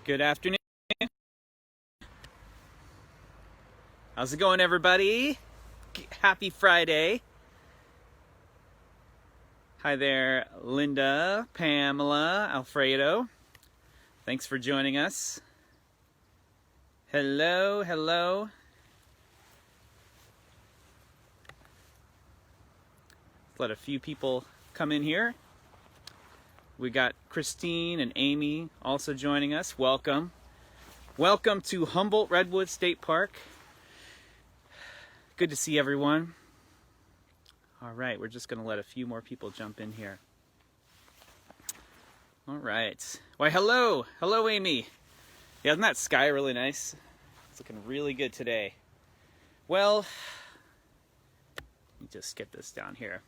Good afternoon. How's it going, everybody? Happy Friday. Hi there, Linda, Pamela, Alfredo. Thanks for joining us. Hello, hello. Let's let a few people come in here. We got Christine and Amy also joining us. Welcome. Welcome to Humboldt Redwoods State Park. Good to see everyone. All right, we're just going to let a few more people jump in here. All right. Why, hello. Hello, Amy. Yeah, isn't that sky really nice? It's looking really good today. Well, let me just get this down here.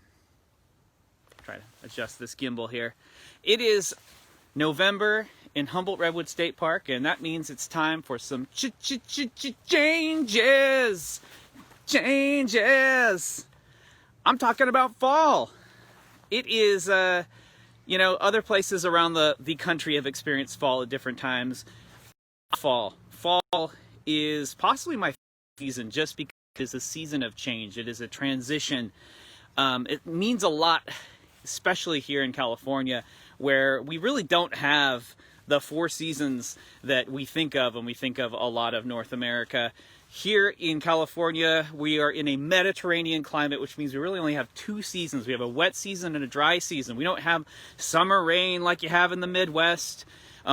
Try to adjust this gimbal here. It is November in Humboldt Redwoods State Park, and that means it's time for some changes. Changes. I'm talking about fall. It is, other places around the country have experienced fall at different times. Fall is possibly my season just because it's a season of change. It is a transition. It means a lot, especially here in California, where we really don't have the four seasons that we think of when we think of a lot of North America. Here in California, we are in a Mediterranean climate, which means we really only have two seasons. We have a wet season and a dry season. We don't have summer rain like you have in the Midwest.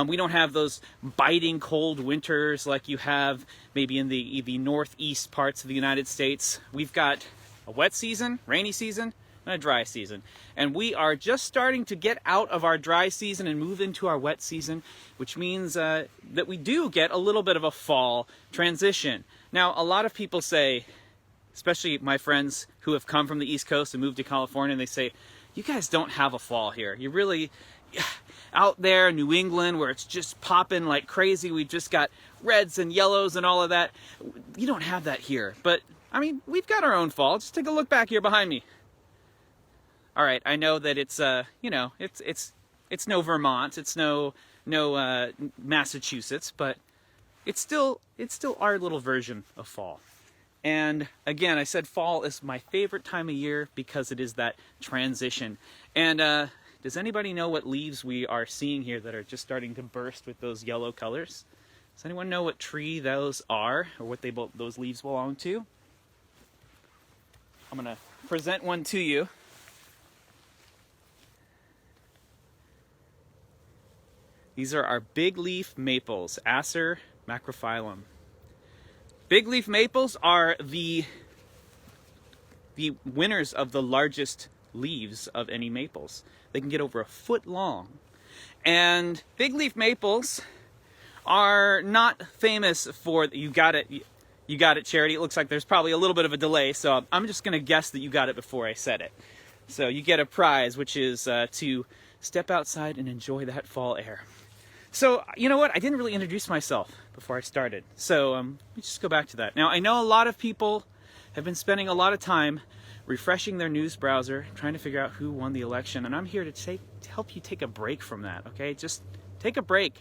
We don't have those biting cold winters like you have maybe in the northeast parts of the United States. We've got a wet season, rainy season, and a dry season. And we are just starting to get out of our dry season and move into our wet season, which means that we do get a little bit of a fall transition. Now, a lot of people say, especially my friends who have come from the East Coast and moved to California, and they say, you guys don't have a fall here. You really, out there in New England where it's just popping like crazy, we've just got reds and yellows and all of that. You don't have that here. But, I mean, we've got our own fall. Just take a look back here behind me. All right, I know that it's it's no Vermont, it's no Massachusetts, but it's still our little version of fall. And again, I said fall is my favorite time of year because it is that transition. And does anybody know what leaves we are seeing here that are just starting to burst with those yellow colors? Does anyone know what tree those are or what those leaves belong to? I'm gonna present one to you. These are our big leaf maples, Acer macrophyllum. Big leaf maples are the winners of the largest leaves of any maples. They can get over a foot long. And big leaf maples are not famous for, you got it Charity. It looks like there's probably a little bit of a delay, so I'm just going to guess that you got it before I said it. So you get a prize, which is to step outside and enjoy that fall air. So, you know what? I didn't really introduce myself before I started. So, let me just go back to that. Now, I know a lot of people have been spending a lot of time refreshing their news browser, trying to figure out who won the election, and I'm here to help you take a break from that, okay? Just take a break.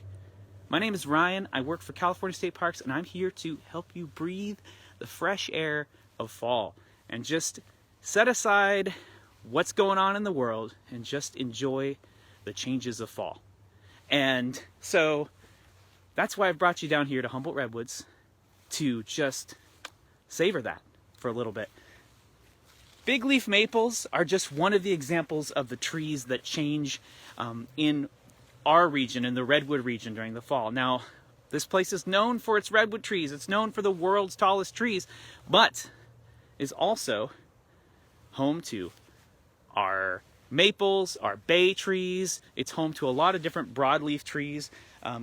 My name is Ryan. I work for California State Parks, and I'm here to help you breathe the fresh air of fall and just set aside what's going on in the world and just enjoy the changes of fall. And so that's why I've brought you down here to Humboldt Redwoods to just savor that for a little bit. Big leaf maples are just one of the examples of the trees that change in our region, in the redwood region during the fall. Now, this place is known for its redwood trees. It's known for the world's tallest trees, but is also home to our maples, our bay trees. It's home to a lot of different broadleaf trees,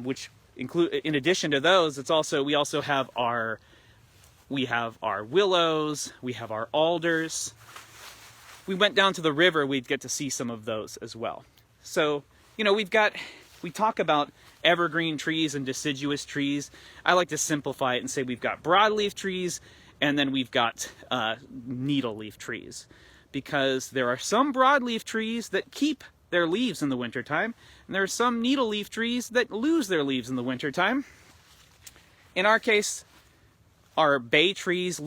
which include, in addition to those, we also have our willows, we have our alders. We went down to the river, we'd get to see some of those as well. So, we talk about evergreen trees and deciduous trees. I like to simplify it and say we've got broadleaf trees and then we've got needle leaf trees. Because there are some broadleaf trees that keep their leaves in the wintertime, and there are some needle leaf trees that lose their leaves in the wintertime. In our case, our bay trees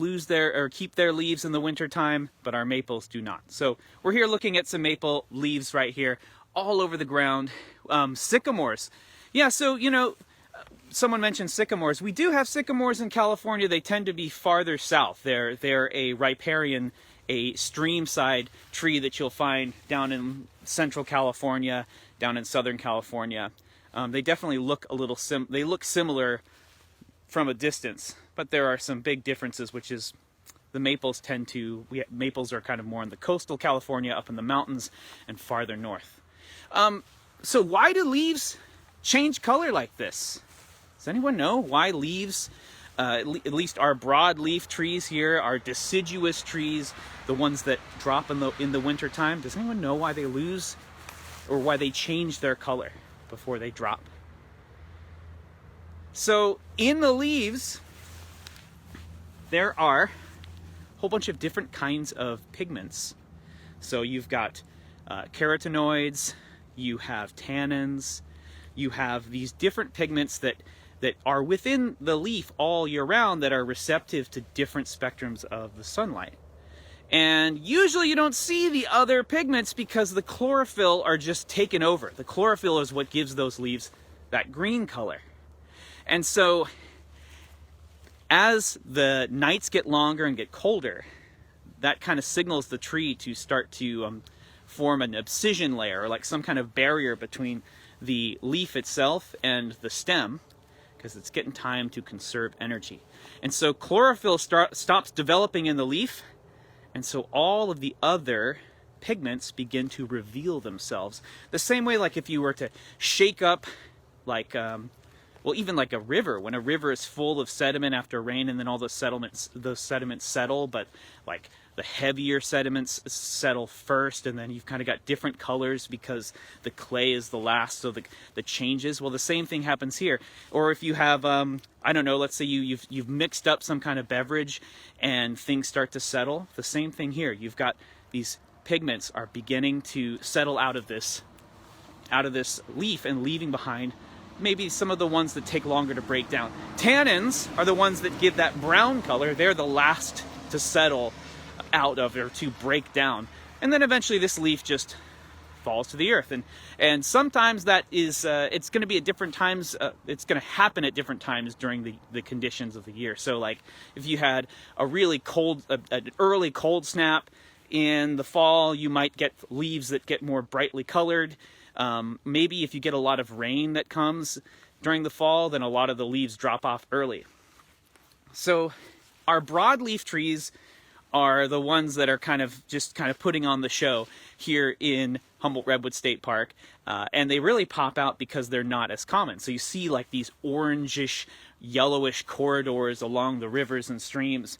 keep their leaves in the wintertime, but our maples do not. So we're here looking at some maple leaves right here, all over the ground. Sycamores. Yeah, so, you know, someone mentioned sycamores. We do have sycamores in California. They tend to be farther south. They're a riparian, a stream-side tree that you'll find down in Central California, down in Southern California. They definitely look they look similar from a distance, but there are some big differences, which is the maples maples are kind of more in the coastal California, up in the mountains, and farther north. So why do leaves change color like this? Does anyone know why leaves, at least our broadleaf trees here, our deciduous trees, the ones that drop in the winter time, does anyone know why they lose or why they change their color before they drop? So in the leaves, there are a whole bunch of different kinds of pigments. So you've got carotenoids, you have tannins, you have these different pigments that are within the leaf all year round that are receptive to different spectrums of the sunlight. And usually you don't see the other pigments because the chlorophyll are just taken over. The chlorophyll is what gives those leaves that green color. And so as the nights get longer and get colder, that kind of signals the tree to start to form an abscission layer, or like some kind of barrier between the leaf itself and the stem, because it's getting time to conserve energy. And so chlorophyll stops developing in the leaf, and so all of the other pigments begin to reveal themselves. The same way, like if you were to shake up, like, well, even like a river, when a river is full of sediment after rain, and then all those sediments settle, but like the heavier sediments settle first, and then you've kind of got different colors because the clay is the last, so the changes. Well, the same thing happens here. Or if you have, I don't know, let's say you've mixed up some kind of beverage and things start to settle. The same thing here. You've got these pigments are beginning to settle out of this leaf and leaving behind maybe some of the ones that take longer to break down. Tannins are the ones that give that brown color. They're the last to settle out of or to break down. And then eventually this leaf just falls to the earth. And sometimes that is, it's going to be at different times, it's going to happen at different times during the conditions of the year. So like if you had a really cold, an early cold snap in the fall, you might get leaves that get more brightly colored. Maybe if you get a lot of rain that comes during the fall, then a lot of the leaves drop off early. So our broadleaf trees are the ones that are kind of putting on the show here in Humboldt Redwoods State Park. And they really pop out because they're not as common. So you see like these orangish, yellowish corridors along the rivers and streams.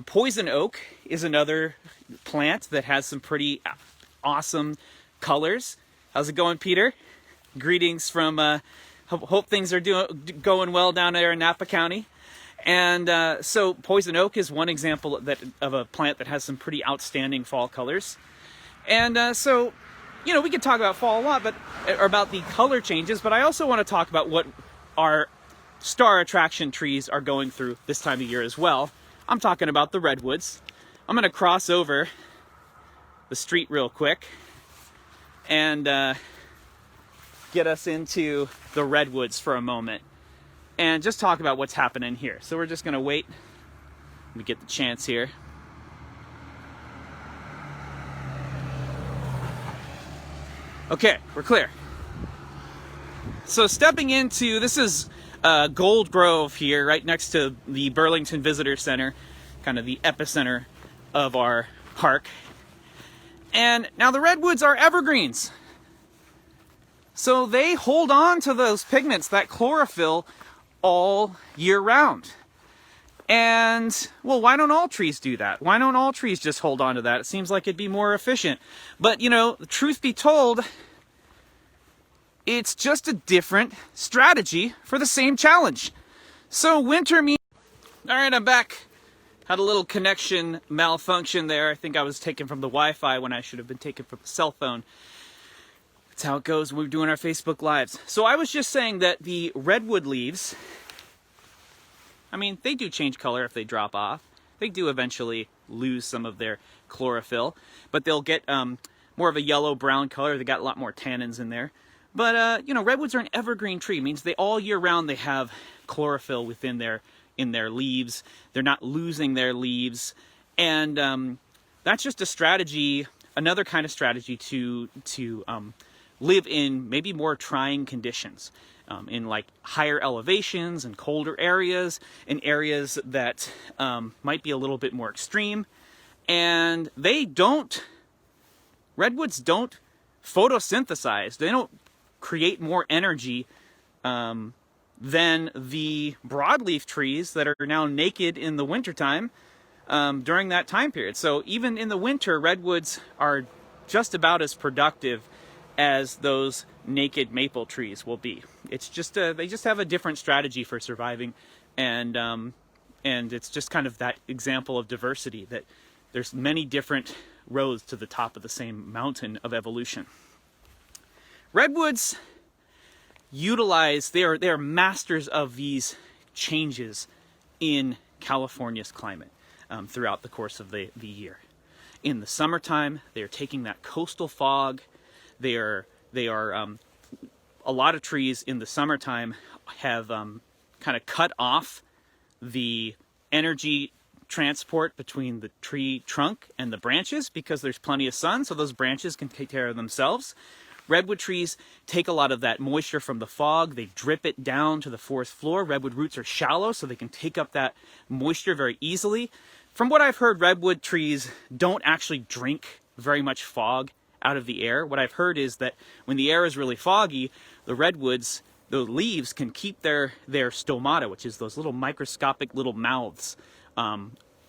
Poison oak is another plant that has some pretty awesome colors. How's it going, Peter? Greetings from, hope things are going well down there in Napa County. And so poison oak is one example of a plant that has some pretty outstanding fall colors. And so, you know, we could talk about fall a lot, or about the color changes, but I also want to talk about what our star attraction trees are going through this time of year as well. I'm talking about the redwoods. I'm going to cross over the street real quick and get us into the redwoods for a moment and just talk about what's happening here. So we're just going to wait. Let me get the chance here. Okay, we're clear. So stepping into, this is Gold Grove here, right next to the Burlington Visitor Center, kind of the epicenter of our park. And now the redwoods are evergreens. So they hold on to those pigments, that chlorophyll, all year round. And, well, why don't all trees do that? Why don't all trees just hold on to that? It seems like it'd be more efficient. But, you know, the truth be told, it's just a different strategy for the same challenge. So winter means... All right, I'm back. Had a little connection malfunction there. I think I was taken from the Wi-Fi when I should have been taken from the cell phone. That's how it goes when we're doing our Facebook Lives. So I was just saying that the redwood leaves, I mean, they do change color if they drop off. They do eventually lose some of their chlorophyll, but they'll get more of a yellow-brown color. They got a lot more tannins in there. But, you know, redwoods are an evergreen tree. It means they all year round they have chlorophyll within in their leaves. They're not losing their leaves. And that's just a strategy, another kind of strategy to live in maybe more trying conditions, in like higher elevations and colder areas, in areas that might be a little bit more extreme. And redwoods don't photosynthesize. They don't create more energy than the broadleaf trees that are now naked in the wintertime during that time period. So even in the winter, redwoods are just about as productive as those naked maple trees will be. It's just they just have a different strategy for surviving, and it's just kind of that example of diversity, that there's many different roads to the top of the same mountain of evolution. Redwoods utilize, they are masters of these changes in California's climate throughout the course of the year. In the summertime, they are taking that coastal fog. They are a lot of trees in the summertime have kind of cut off the energy transport between the tree trunk and the branches because there's plenty of sun, so those branches can take care of themselves. Redwood trees take a lot of that moisture from the fog. They drip it down to the forest floor. Redwood roots are shallow, so they can take up that moisture very easily. From what I've heard, redwood trees don't actually drink very much fog out of the air. What I've heard is that when the air is really foggy, the redwoods, the leaves can keep their stomata, which is those little microscopic little mouths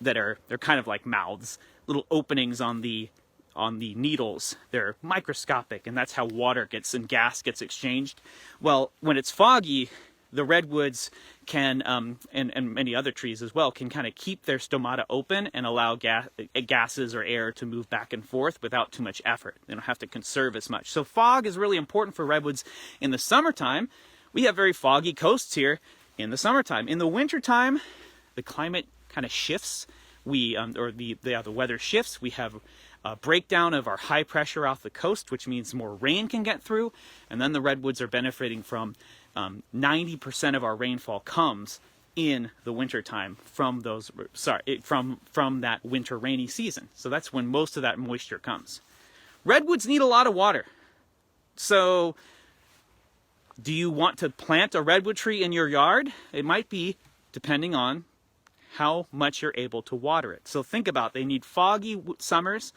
they're kind of like mouths, little openings on the needles. They're microscopic, and that's how water gets and gas gets exchanged. Well, when it's foggy, the redwoods can, and many other trees as well, can kind of keep their stomata open and allow gases or air to move back and forth without too much effort. They don't have to conserve as much. So fog is really important for redwoods in the summertime. We have very foggy coasts here in the summertime. In the wintertime, the climate kind of shifts. The weather shifts. We have a breakdown of our high pressure off the coast, which means more rain can get through, and then the redwoods are benefiting from 90% of our rainfall comes in the wintertime from that winter rainy season. So that's when most of that moisture comes. Redwoods need a lot of water. So do you want to plant a redwood tree in your yard? It might be, depending on how much you're able to water it. So think about, they need foggy summers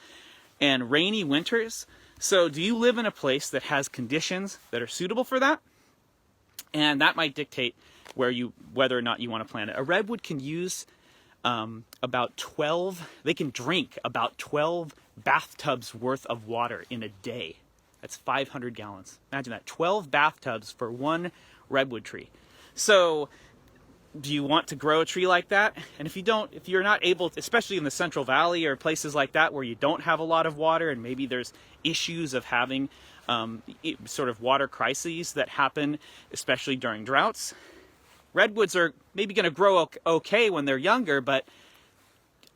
and rainy winters. So do you live in a place that has conditions that are suitable for that? And that might dictate whether or not you want to plant it. A redwood can use they can drink about 12 bathtubs worth of water in a day. That's 500 gallons. Imagine that, 12 bathtubs for one redwood tree. So do you want to grow a tree like that? And if you're not able to, especially in the Central Valley or places like that where you don't have a lot of water, and maybe there's issues of having sort of water crises that happen, especially during droughts, redwoods are maybe going to grow okay when they're younger, but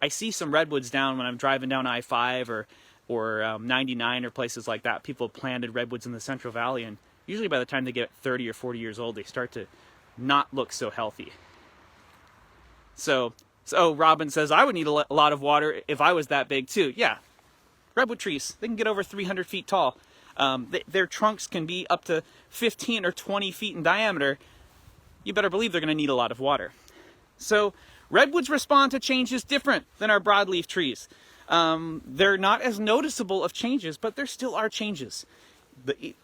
I see some redwoods down when I'm driving down I-5 or 99 or places like that. People planted redwoods in the Central Valley, and usually by the time they get 30 or 40 years old, they start to not look so healthy. So Robin says, I would need a lot of water if I was that big too. Yeah, redwood trees, they can get over 300 feet tall. Their trunks can be up to 15 or 20 feet in diameter. You better believe they're going to need a lot of water. So redwoods respond to changes different than our broadleaf trees. They're not as noticeable of changes, but there still are changes.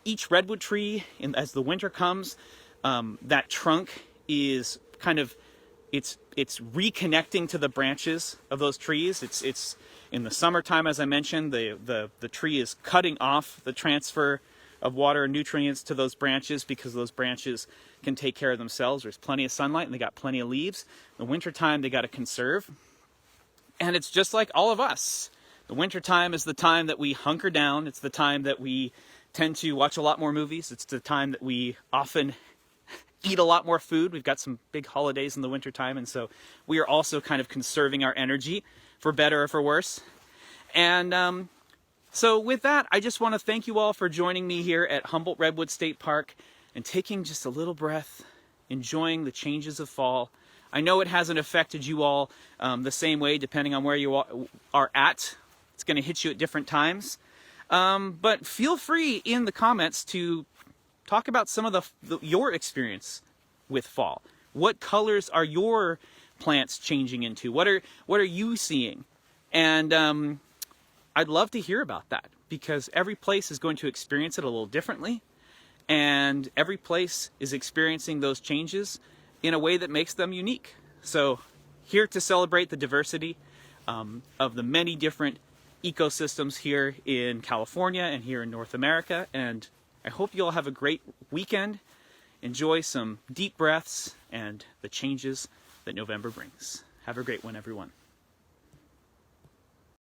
Each redwood tree, as the winter comes, that trunk is kind of, it's reconnecting to the branches of those trees. It's in the summertime, as I mentioned, the tree is cutting off the transfer of water and nutrients to those branches because those branches can take care of themselves. There's plenty of sunlight and they got plenty of leaves. In the wintertime, they got to conserve. And it's just like all of us. The wintertime is the time that we hunker down. It's the time that we tend to watch a lot more movies. It's the time that we often eat a lot more food. We've got some big holidays in the wintertime, and so we are also kind of conserving our energy, for better or for worse. And so with that, I just want to thank you all for joining me here at Humboldt Redwoods State Park and taking just a little breath, enjoying the changes of fall. I know it hasn't affected you all the same way, depending on where you are at. It's going to hit you at different times. But feel free in the comments to talk about some of your experience with fall. What colors are your plants changing into? What are you seeing? And I'd love to hear about that, because every place is going to experience it a little differently, and every place is experiencing those changes in a way that makes them unique. So here to celebrate the diversity of the many different ecosystems here in California and here in North America. And I hope you all have a great weekend. Enjoy some deep breaths and the changes that November brings. Have a great one, everyone.